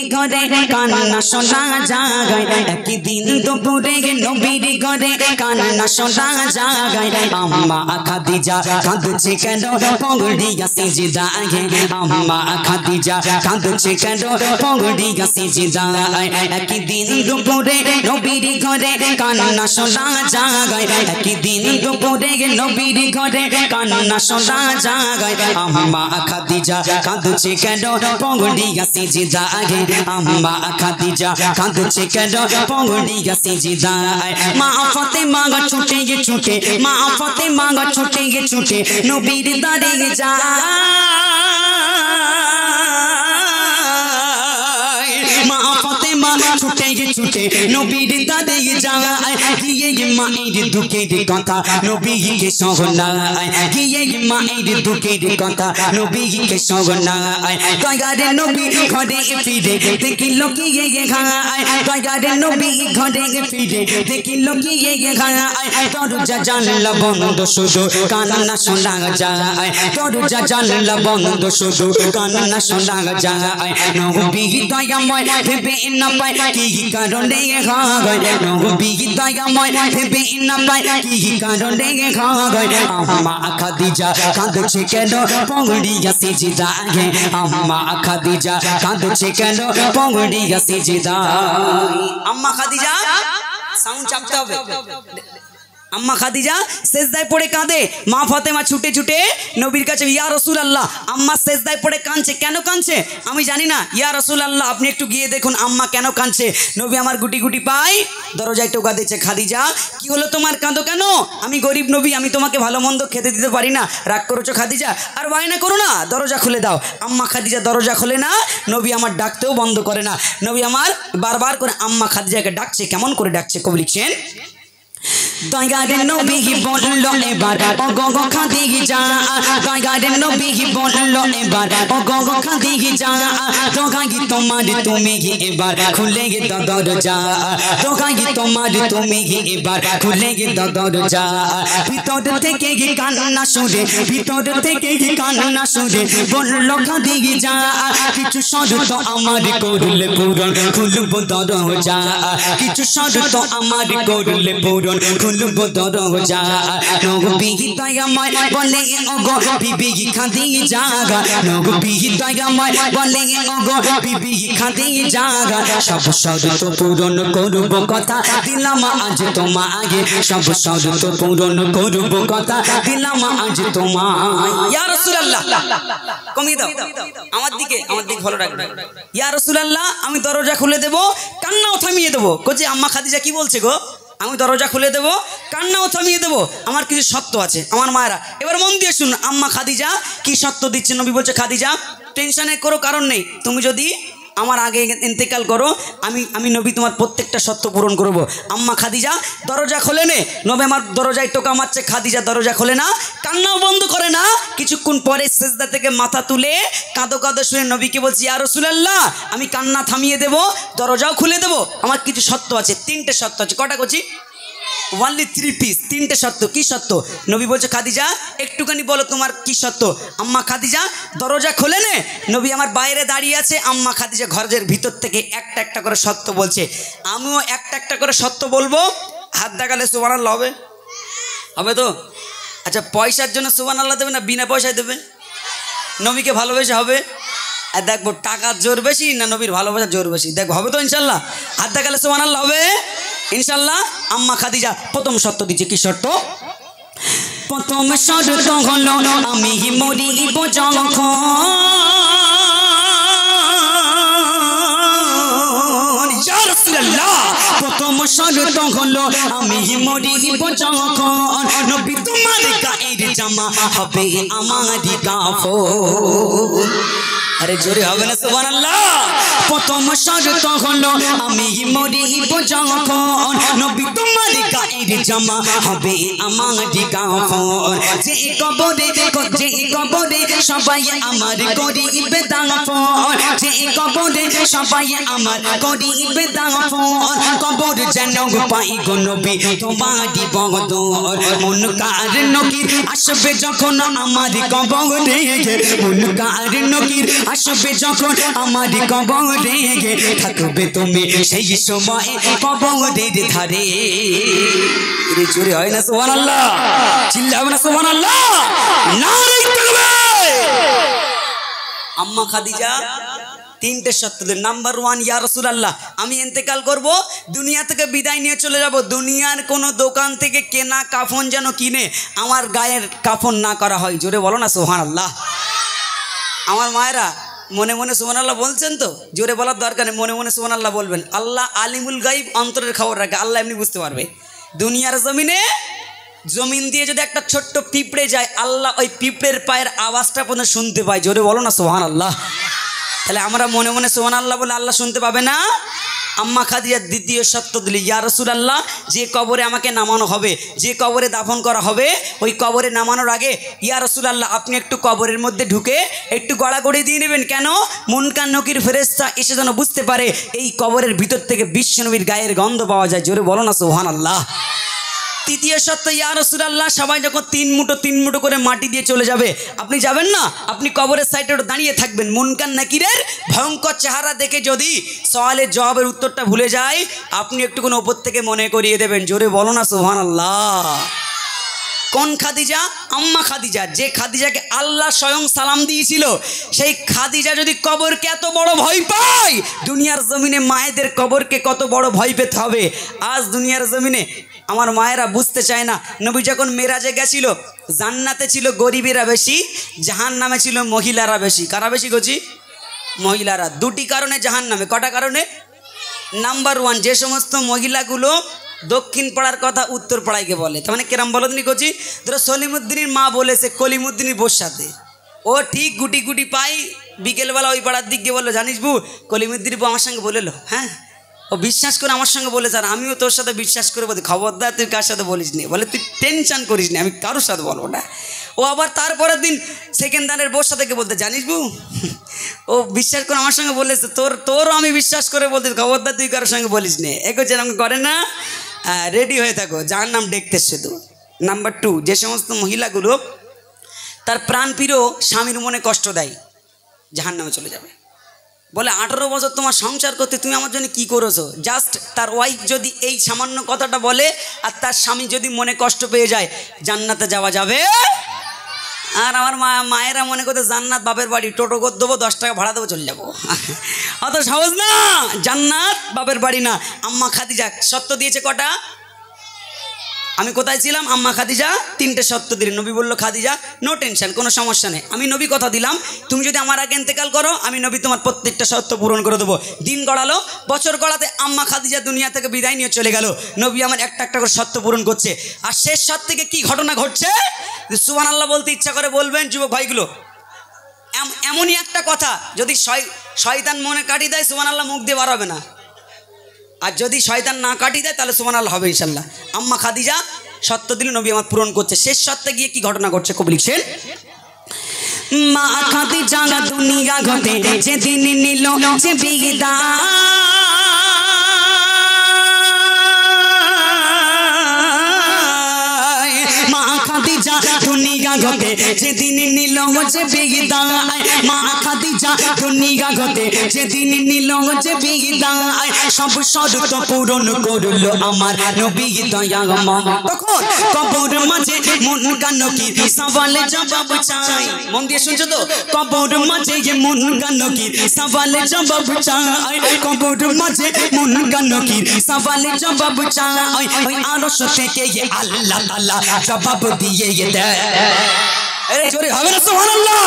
ঘরে কান্না শোনা যায় একদিন দুপুরে নবীর ঘরে কান্না শোনা যায় আম্মা খাদিজা কাঁদছে কেন পগড়িয়া সিজদায় আম্মা খাদিজা কাঁদছে কেন পগড়িয়া সিজদায় একদিন দুপুরে নবীর ঘরে কান্না শোনা যায় একদিন দুপুরে নবীর ঘরে কান্না শোনা যায় আম্মা খাদিজা কাঁদছে কেন পগড়িয়া সিজদায় আম্মা খাদিজা কাঁদছে কেন পগড়িয়া সিজদায় মা ফাতেমা ছুটে ছুটে মা ফাতেমা ছুটে ছুটে নবীর দাঁড়িয়ে যায় মা ফাতেমা ছুটে ছুটে নবীর দাঁড়িয়ে যায় গিয়ে মায়ের দুঃখের কথা নবীকে শোনায় গিয়ে মায়ের দুঃখের কথা নবীকে শোনায় দয়ার নবী ঘরে ফিরে দেখিল গিয়ে খায় দয়ার নবী ঘরে ফিরে দেখিল গিয়ে খায় দরজা জানলা বন্ধ শুধু কান্না শোনা যায় দরজা জানলা বন্ধ শুধু কান্না শোনা যায় নবী দয়াময় ভেবে না পায় কি কারণে হয় নবী দয়াময় ভেবে না পায় কি কারণে হয় আম্মা খাদিজা কাঁদছে কেন পগড়িয়া সিজদায় আম্মা খাদিজা কাঁদছে কেন পগড়িয়া সিজদায় আম্মা খাদিজা সাউন্ড চাপতে হবে আম্মা খাদিজা সেজদায় পড়ে কাঁদে মা ফাতেমা ছুটে ছুটে নবীর কাছে ইয়া রাসূলুল্লাহ আম্মা সেজদায় পড়ে কাঁদছে কেন কাঁদছে আমি জানি না ইয়া রাসূলুল্লাহ আপনি একটু গিয়ে দেখুন আম্মা কেন কাঁদছে নবী আমার গুটি গুটি পায় দরজায় টোকা দিচ্ছে খাদিজা কি হলো তোমার কাঁদো কেন আমি গরিব নবী আমি তোমাকে ভালো মন্দ খেতে দিতে পারি না রাগ করেছো খাদিজা আর বায়না করো না দরজা খুলে দাও আম্মা খাদিজা দরজা খুলে না নবী আমার ডাকতেও বন্ধ করে না নবী আমার বারবার করে আম্মা খাদিজাকে ডাকছে কেমন করে ডাকছে কবি লিখছেন দয়ার নবী বলল এবার ও গো খাদিজা দয়ার নবী বলল এবার ও গো খাদিজা দোগাই তোমার তুমি এবার খুলে দরজা দোগাই তোমার তুমি এবার খুলে দরজা ভিতর থেকে কান্না শুনে ভিতর থেকে কান্না শুনে বলল খাদিজা কিছু শর্ত আমার করলে পূরণ খুলব দরজা কিছু শর্ত আমার করলে পূরণ খুলব দরজা নবী দয়াময় বলে ওগো বিবি খাদিজা নবী দয়াময় বলে ওগো বিবি খাদিজা সব শর্ত পূরণ করব কথা দিলাম আজ তোমাকে সব শর্ত পূরণ করব কথা দিলাম আজ তোমায় ইয়া রাসূলুল্লাহ কমিয়ে দাও আমার দিকে ভালো রাখবে ইয়া রাসূলুল্লাহ আমি দরজা খুলে দেব কান্নাও থামিয়ে দেব কোজি আম্মা খাদিজা কি বলছে গো আমি দরজা খুলে দেব কান্নাও থামিয়ে দেব আমার কিছু সত্য আছে আমার মায়েরা এবার মন দিয়ে শুনুন আম্মা খাদিজা কি সত্য দিচ্ছে নবী বলছে খাদিজা টেনশনে করো কারণ নেই তুমি যদি আমার আগে ইন্তেকাল করো আমি নবী তোমার প্রত্যেকটা সত্য পূরণ করব আম্মা খাদিজা দরজা খোলে নে নবী আমার দরজায় টোকা মারছে খাদিজা দরজা খোলে না কান্নাও বন্ধ করে না কিছুক্ষণ পরে সেজদা থেকে মাথা তুলে কাঁদো কাঁদো শুনে নবীকে বলছি ইয়া রাসূলুল্লাহ আমি কান্না থামিয়ে দেব দরজাও খুলে দেব আমার কিছু সত্য আছে তিনটে সত্য আছে কটা করছি ওনলি 3 পিস তিনটে সত্য কি সত্য নবী বলছে খাদিজা একটুখানি বলো তোমার কি সত্য আম্মা খাদিজা দরজা খোলে নে নবী আমার বাইরে দাঁড়িয়ে আছে আম্মা খাদিজা ঘরের ভিতর থেকে একটা একটা করে সত্য বলছে আমিও একটা একটা করে সত্য বলবো হাত দেখালে সুবহানাল্লাহ হবে হবে তো আচ্ছা পয়সার জন্য সুবহানাল্লাহ দেবে না বিনা পয়সায় দেবে নবীকে ভালোবেসে হবে আর দেখবো টাকার জোর বেশি না নবীর ভালোবাসার জোর বেশি দেখবো হবে তো ইনশাল্লাহ হাত দেখালে সুবহানাল্লাহ হবে ইনশাল্লাহ আম্মা খাদিজা প্রথম শর্ত দিচ্ছে কি শর্ত প্রথম শর্ত হলো আমি মরিব যখন ইয়া রাসূলুল্লাহ প্রথম শর্ত হলো আমি মরিব যখন নবী তোমার গায়ের জামা হবে আমার কাফন আরে জোরে হবে না সুবহানাল্লাহ প্রথম শর্ত হলো আমি মরিব যখন নবী তোমার গায়ের জামা হবে আমার কাফন যে কবরে সবাই আমার করিবে দাফন যে কবরে সবাই আমার করিবে দাফন কবর যেন পাই গো নবী তোমারই বদর মুনকার নকির আসবে যখন আমার কবরে মুনকার নকির আসবে যখন আমার কবরে করে থাকবে তুমি সেই সময় কবরের ধারে। এর জোরে হয় না সুবহানাল্লাহ? চিল্লাবে না সুবহানাল্লাহ? নারে তাকবীর। আম্মা খাদিজা তিনটে শর্তের নাম্বার 1, ইয়া রাসূলুল্লাহ আমি ইন্তেকাল করব, দুনিয়া থেকে বিদায় নিয়ে চলে যাব, দুনিয়ার কোনো দোকান থেকে কেনা কাফন যেন কিনে আমার গায়ের কাফন না করা হয়। জোরে বলো না সুবহানাল্লাহ। আমার মায়েরা মনে মনে সুবহানাল্লাহ বলছেন তো, জোরে বলার দরকার নেই, মনে মনে সুবহানাল্লাহ বলবেন। আল্লাহ আলিমুল গাইব, অন্তরের খবর রাখে, আল্লাহ এমনি বুঝতে পারবে। দুনিয়ার জমিনে জমিন দিয়ে যদি একটা ছোট্ট পিঁপড়ে যায়, আল্লাহ ওই পিঁপড়ের পায়ের আওয়াজটা পর্যন্ত শুনতে পায়। জোরে বলো না সুবহানাল্লাহ। তাহলে আমরা মনে মনে সুবহানাল্লাহ বলে আল্লাহ শুনতে পাবে না? আম্মা খাদিজা দ্বিতীয় শর্ত দিলি, ইয়া রাসূলুল্লাহ যে কবরে আমাকে নামানো হবে, যে কবরে দাফন করা হবে, ওই কবরে নামানোর আগে ইয়া রাসূলুল্লাহ আপনি একটু কবরের মধ্যে ঢুকে একটু গড়াগড়ি দিয়ে নেবেন। কেন? মুনকার নকির ফেরেশতা এসে যেন বুঝতে পারে এই কবরের ভিতর থেকে বিশ্বনবীর গায়ের গন্ধ পাওয়া যায়। জোরে বলো না সুবহানাল্লাহ। তৃতীয় সত্য, ইয়া রাসূলুল্লাহ সবাই যখন তিন মুঠো করে মাটি দিয়ে চলে যাবে, আপনি যাবেন না, আপনি কবরের সাইডে দাঁড়িয়ে থাকবেন। মুনকার নাকিরের ভয়ঙ্কর চেহারা দেখে যদি সওয়ালের জবাবের উত্তরটা ভুলে যায়, আপনি একটুখানি ওপর থেকে মনে করিয়ে দেবেন। জোরে বলো না সুবহানাল্লাহ। কোন খাদিজা? আম্মা খাদিজা, যে খাদিজাকে আল্লাহ স্বয়ং সালাম দিয়েছিল। সেই খাদিজা যদি কবরকে এত বড় ভয় পায়, দুনিয়ার জমিনে মায়েদের কবরকে কত বড় ভয় পেতে হবে। আজ দুনিয়ার জমিনে আমার মায়েরা বুঝতে চায় না। নবী যখন মেরাজে গেছিল, জান্নাতে ছিল গরিবেরা বেশি, জাহান্নামে ছিল মহিলারা বেশি। কারা বেশি গছি? মহিলারা। দুটি কারণে জাহান্নামে। কটা কারণে? নাম্বার 1, যে সমস্ত মহিলাগুলো দক্ষিণ পাড়ার কথা উত্তর পাড়াইকে বলে। তার মানে কেরাম বলো তুমি কচি, ধরো সলিমুদ্দিনের মা বলেছে কলিমুদ্দিনের বোর সাথে, ও ঠিক গুটি গুটি পাই বিকেলবেলা ওই পাড়ার দিক গিয়ে বললো, জানিস বু কলিমুদ্দিনের বউ আমার সঙ্গে বলেলো, হ্যাঁ ও বিশ্বাস করে আমার সঙ্গে বলেছে, আর আমিও তোর সাথে বিশ্বাস করে বলি, খবরদার তুই কার সাথে বলিস নি, বলে তুই টেনশন করিস নি, আমি কারোর সাথে বলবো না। ও আবার তারপরের দিন সেকেন্ডারের বোর সাথে বলতে, জানিস বু ও বিশ্বাস করে আমার সঙ্গে বলেছে, তোরও আমি বিশ্বাস করে বলতে, খবরদার তুই কারোর সঙ্গে বলিস নি। এগো যেরকম করে না, রেডি হয়ে থাকো, যার নাম দেখতে শুধু। নাম্বার 2, যে সমস্ত মহিলাগুলো তার প্রাণ প্রিয় স্বামীর মনে কষ্ট দেয়, জাহান্নামে চলে যাবে। বলে 18 বছর তোমার সংসার করতে তুমি আমার জন্য কি করেছো। জাস্ট তার ওয়াইফ যদি এই সামান্য কথাটা বলে আর তার স্বামী যদি মনে কষ্ট পেয়ে যায়, জান্নাতে যাওয়া যাবে। আর আমার মায়েরা মনে করতে জান্নাত বাপের বাড়ি, টোটো করে দেবো, 10 টাকা ভাড়া দেবো, চলে যাবো। অত সহজ না, জান্নাত বাপের বাড়ি না। আম্মা খাদিজা সত্য দিয়েছে কটা? আমি কোথায় ছিলাম? আম্মা খাদিজা 3টে সত্য দিলেন। নবী বলল, খাদিজা নো টেনশন, কোনো সমস্যা নেই, আমি নবী কথা দিলাম, তুমি যদি আমার আগে ইন্তেকাল করো, আমি নবী তোমার প্রত্যেকটা সত্য পূরণ করে দেবো। দিন গড়ালো, বছর গড়াতে আম্মা খাদিজা দুনিয়া থেকে বিদায় নিয়ে চলে গেল। নবী আমার একটা একটা করে সত্য পূরণ করছে। আর শেষ সত্য থেকে কি ঘটনা ঘটছে সুবহানাল্লাহ বলতে ইচ্ছা করে বলবেন যুবক ভাইগুলো। এমনই একটা কথা, যদি শয়তান মনে কাটিয়ে দেয়, সুবহানাল্লাহ মুখ দিয়ে বার হবে না। আর যদি শয়তান না কাটিয়ে দেয়, তাহলে সুবহানাল্লাহ হবে ইনশাল্লাহ। আম্মা খাদিজা সত্য দিল, নবী আমার পূরণ করছে। শেষ সত্যে গিয়ে কি ঘটনা ঘটছে কবি লিখছেন, মা খাদিজা দুনিয়া ঘটে যেদিন নিল যে বিদায়, মা খাদিজা দুনিয়া ঘটে যেদিন নিল যে বিদায়, মা খাদিজা দুনিয়া ঘটে যেদিন নিল যে বিদায়, সব শর্ত পূরণ করলো আমার নবী দয়াময়। তখন কবর মাঝে মুনকার নকির সওয়ালে জবাব চাই। মন দিয়ে শুনছো তো? কবর মাঝে মুনকার নকির সওয়ালে জবাব চাই, কবর মাঝে মুনকার নকির সওয়ালে জবাব চাই। ওই আরশ থেকে আল্লাহ তাআলা জবাব দিয়ে দেয়। আরে জোরে হবে না সুবহানাল্লাহ।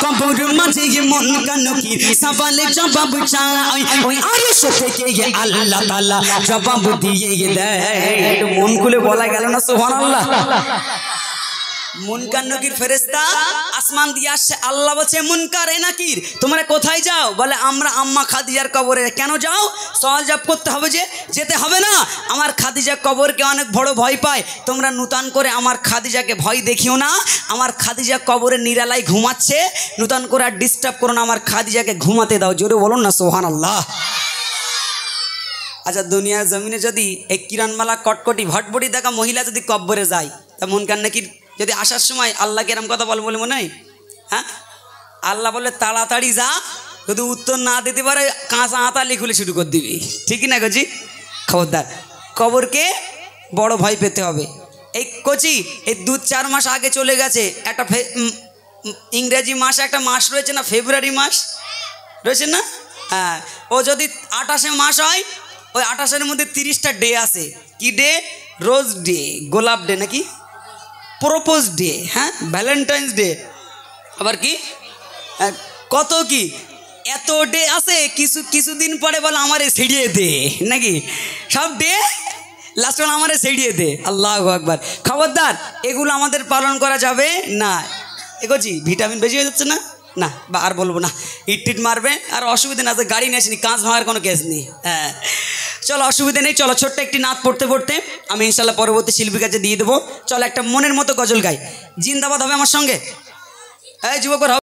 কবর মাঝে মুনকার নকির সওয়ালে জবাব চাই, ওই আরশ থেকে আল্লাহ তাআলা জবাব দিয়ে দেয়। একটু মন খুলে বলা গেল না সুবহানাল্লাহ। মুনকার নকির ফেরেশতা আসমান দিয়ে আসছে, আল্লাহ বলছে, মুনকার এ নাকির তোমরা কোথায় যাও? বলে আমরা আম্মা খাদিজার কবরে। কেন যাও? সওয়াল জবাব করতে হবে যে, যেতে হবে না, আমার খাদিজা কবরকে অনেক বড় ভয় পায়, তোমরা নূতন করে আমার খাদিজাকে ভয় দেখিও না, আমার খাদিজা কবরে নিরালায় ঘুমাচ্ছে, নূতন করে আর ডিস্টার্ব করো না, আমার খাদিজাকে ঘুমাতে দাও। জোরে বলুন না সুবহানাল্লাহ। আচ্ছা, দুনিয়ার জমিনে যদি এই কিরণমালা কটকটি ভটভটি দেখা মহিলা যদি কবরে যায়, তা মুনকার নাকির যদি আসার সময় আল্লাহকে এরম কথা বলে মনে হয়? হ্যাঁ, আল্লাহ বলে তাড়াতাড়ি যা, যদি উত্তর না দিতে পারে কাঁচা হাতালি খুলে শুরু করে দিবি, ঠিক না কচি? খবরদার, কবরকে বড় ভয় পেতে হবে। এই কচি এই 2-4 মাস আগে চলে গেছে একটা ইংরেজি মাসে একটা মাস রয়েছে না, ফেব্রুয়ারি মাস রয়েছে না? হ্যাঁ, ও যদি 28 মাস হয়, ওই 28-এর মধ্যে 30টা ডে আছে। কি ডে? রোজ ডে, গোলাপ ডে নাকি প্রপোজ ডে, হ্যাঁ ভ্যালেন্টাইন্স ডে, আবার কি কত কি এত ডে আছে। কিছুদিন পরে বলে আমারে ছেড়িয়ে দে নাকি, সব ডে লাস্ট আমারে ছেড়িয়ে দে। আল্লাহু আকবার। খবরদার, এগুলো আমাদের পালন করা যাবে না। এগোছি ভিটামিন বেশি হয়ে যাচ্ছে না, না বা আর বলবো না, ইট মারবে আর অসুবিধা না, গাড়ি নিয়ে আসিনি, কাঁচ ভাঙার কোনো কেস নেই। হ্যাঁ চলো, অসুবিধা নেই। চলো, ছোট্ট একটি নাচ পড়তে পড়তে আমি ইনশাল্লাহ পরবর্তী শিল্পীর কাছে দিয়ে দেবো। চলো একটা মনের মতো গজল গাই, জিন্দাবাদ হবে আমার সঙ্গে। এই যুবকরা।